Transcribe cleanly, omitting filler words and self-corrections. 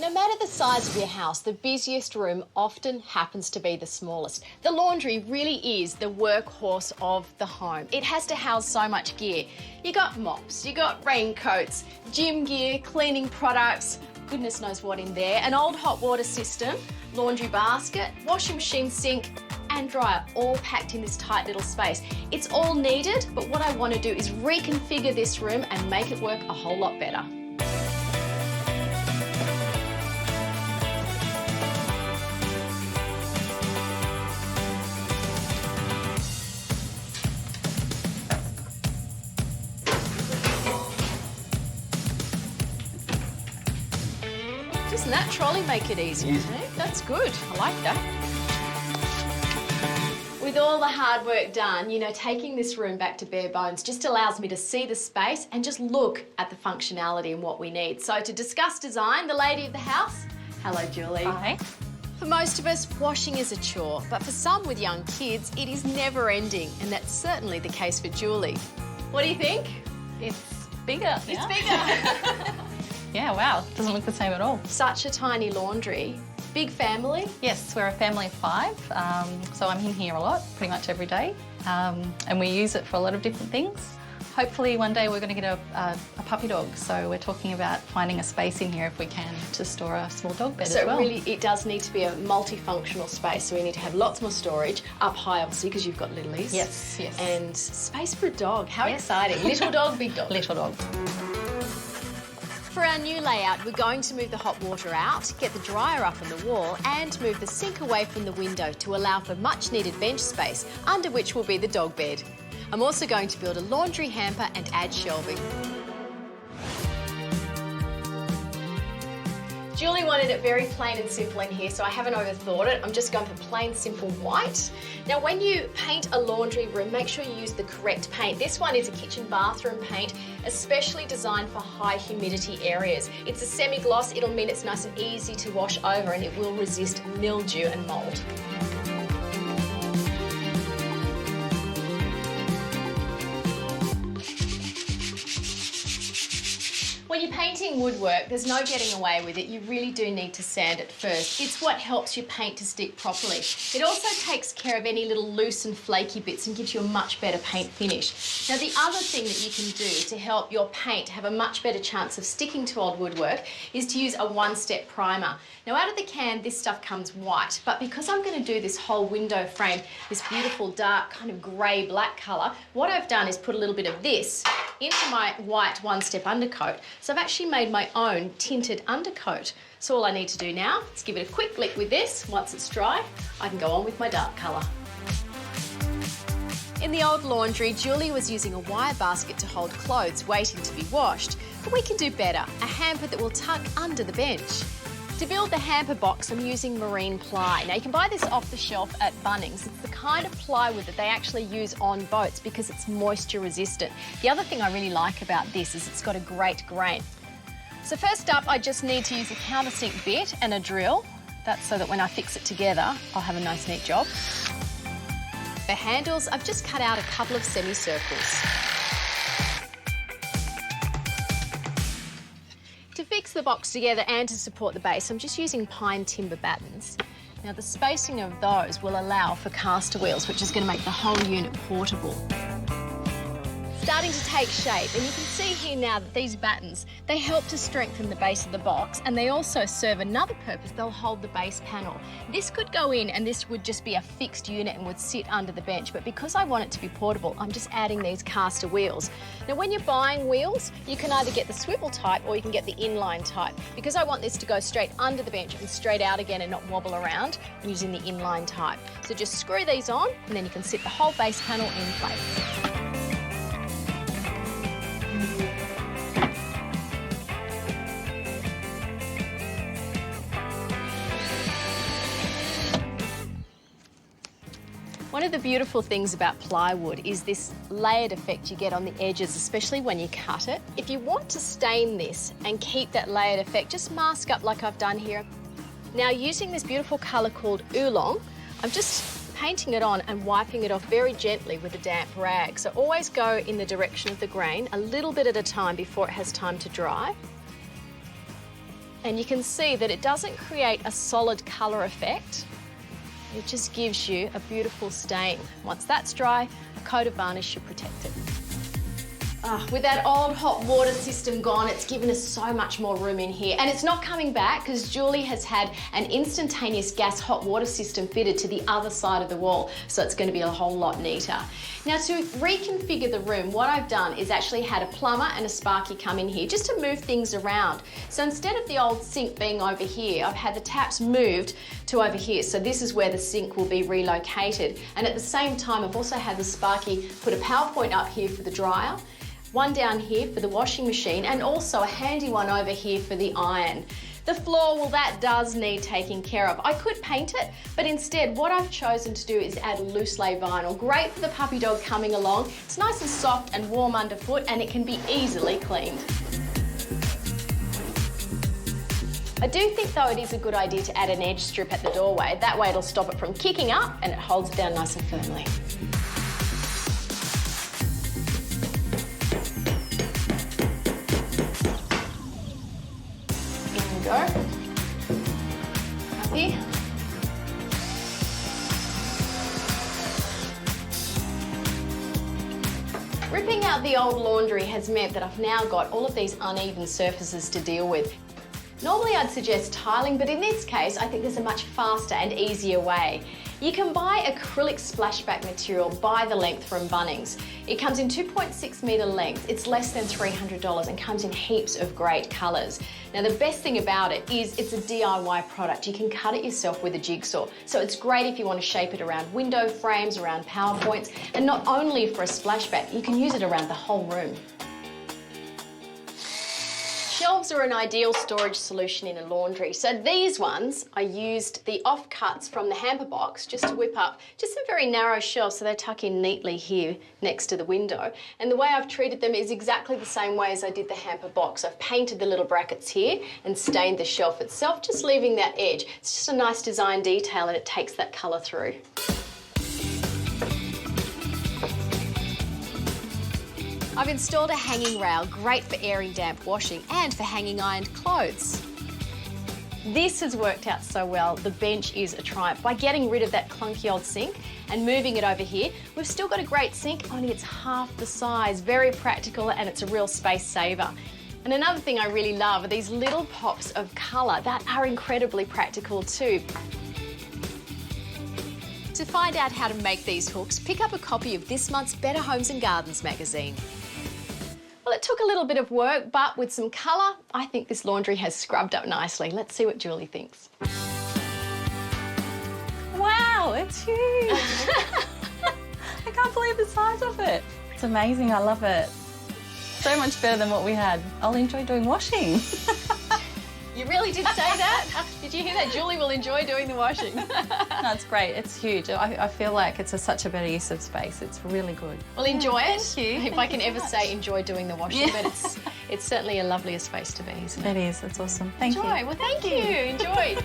No matter the size of your house, the busiest room often happens to be the smallest. The laundry really is the workhorse of the home. It has to house so much gear. You got mops, you got raincoats, gym gear, cleaning products, goodness knows what in there, an old hot water system, laundry basket, washing machine sink, and dryer, all packed in this tight little space. It's all needed, but what I want to do is reconfigure this room and make it work a whole lot better. Doesn't that trolley make it easier? That's good. I like that. With all the hard work done, you know, taking this room back to bare bones just allows me to see the space and just look at the functionality and what we need. So to discuss design, the lady of the house. Hello, Julie. Hi. For most of us, washing is a chore, but for some with young kids, it is never ending, and that's certainly the case for Julie. What do you think? It's bigger. It's bigger. Yeah, wow. Doesn't look the same at all. Such a tiny laundry. Big family? Yes, we're a family of 5, so I'm in here a lot, pretty much every day, and we use it for a lot of different things. Hopefully one day we're going to get a puppy dog, so we're talking about finding a space in here if we can to store a small dog bed as well. So really it does need to be a multifunctional space, so we need to have lots more storage, up high obviously because you've got littlies. Yes, yes. And space for a dog. How exciting. Little dog, big dog. Little dog. For our new layout, we're going to move the hot water out, get the dryer up on the wall and move the sink away from the window to allow for much needed bench space, under which will be the dog bed. I'm also going to build a laundry hamper and add shelving. Julie wanted it very plain and simple in here, so I haven't overthought it. I'm just going for plain, simple white. Now, when you paint a laundry room, make sure you use the correct paint. This one is a kitchen bathroom paint, especially designed for high humidity areas. It's a semi-gloss, it'll mean it's nice and easy to wash over and it will resist mildew and mould. When you're painting woodwork, there's no getting away with it. You really do need to sand it first. It's what helps your paint to stick properly. It also takes care of any little loose and flaky bits and gives you a much better paint finish. Now, the other thing that you can do to help your paint have a much better chance of sticking to old woodwork is to use a one-step primer. Now, out of the can, this stuff comes white, but because I'm going to do this whole window frame, this beautiful dark kind of grey-black colour, what I've done is put a little bit of this into my white one-step undercoat. So I've actually made my own tinted undercoat. So all I need to do now is give it a quick lick with this. Once it's dry, I can go on with my dark colour. In the old laundry, Julie was using a wire basket to hold clothes waiting to be washed. But we can do better, a hamper that will tuck under the bench. To build the hamper box, I'm using marine ply. Now, you can buy this off the shelf at Bunnings. It's the kind of plywood that they actually use on boats because it's moisture resistant. The other thing I really like about this is it's got a great grain. So first up, I just need to use a countersink bit and a drill. That's so that when I fix it together, I'll have a nice neat job. For handles, I've just cut out a couple of semicircles. To fix the box together and to support the base, I'm just using pine timber battens. Now, the spacing of those will allow for caster wheels, which is going to make the whole unit portable. Starting to take shape, and you can see here now that these battens, they help to strengthen the base of the box, and they also serve another purpose. They'll hold the base panel. This could go in and this would just be a fixed unit and would sit under the bench, but because I want it to be portable, I'm just adding these caster wheels. Now, when you're buying wheels, you can either get the swivel type or you can get the inline type. Because I want this to go straight under the bench and straight out again and not wobble around, I'm using the inline type. So just screw these on and then you can sit the whole base panel in place. One of the beautiful things about plywood is this layered effect you get on the edges, especially when you cut it. If you want to stain this and keep that layered effect, just mask up like I've done here. Now, using this beautiful colour called Oolong, I'm just painting it on and wiping it off very gently with a damp rag. So always go in the direction of the grain, a little bit at a time before it has time to dry. And you can see that it doesn't create a solid colour effect. It just gives you a beautiful stain. Once that's dry, a coat of varnish should protect it. With that old hot water system gone, it's given us so much more room in here. And it's not coming back because Julie has had an instantaneous gas hot water system fitted to the other side of the wall, so it's going to be a whole lot neater. Now, to reconfigure the room, what I've done is actually had a plumber and a sparky come in here just to move things around. So instead of the old sink being over here, I've had the taps moved to over here. So this is where the sink will be relocated. And at the same time, I've also had the sparky put a power point up here for the dryer, one down here for the washing machine, and also a handy one over here for the iron. The floor, well, that does need taking care of. I could paint it, but instead what I've chosen to do is add loose lay vinyl. Great for the puppy dog coming along. It's nice and soft and warm underfoot, and it can be easily cleaned. I do think though it is a good idea to add an edge strip at the doorway. That way it'll stop it from kicking up and it holds it down nice and firmly. Go. Happy? Ripping out the old laundry has meant that I've now got all of these uneven surfaces to deal with. Normally I'd suggest tiling, but in this case I think there's a much faster and easier way. You can buy acrylic splashback material by the length from Bunnings. It comes in 2.6 metre length, it's less than $300 and comes in heaps of great colours. Now the best thing about it is it's a DIY product. You can cut it yourself with a jigsaw. So it's great if you want to shape it around window frames, around PowerPoints, and not only for a splashback, you can use it around the whole room. Shelves are an ideal storage solution in a laundry. So these ones, I used the offcuts from the hamper box just to whip up just some very narrow shelves, so they tuck in neatly here next to the window. And the way I've treated them is exactly the same way as I did the hamper box. I've painted the little brackets here and stained the shelf itself, just leaving that edge. It's just a nice design detail and it takes that colour through. I've installed a hanging rail, great for airing damp washing and for hanging ironed clothes. This has worked out so well. The bench is a triumph. By getting rid of that clunky old sink and moving it over here, we've still got a great sink, only it's half the size. Very practical and it's a real space saver. And another thing I really love are these little pops of colour that are incredibly practical too. To find out how to make these hooks, pick up a copy of this month's Better Homes and Gardens magazine. Well, it took a little bit of work, but with some colour, I think this laundry has scrubbed up nicely. Let's see what Julie thinks. Wow, it's huge. I can't believe the size of it. It's amazing, I love it. So much better than what we had. I'll enjoy doing washing. You really did say that? Did you hear that? Julie will enjoy doing the washing. No, it's great. It's huge. I feel like it's such a better use of space. It's really good. Well, enjoy it. Thank you. If I can ever say enjoy doing the washing, but it's certainly a lovelier space to be, isn't it? It is. It's awesome. Thank you. Enjoy. Well, thank you. Enjoy.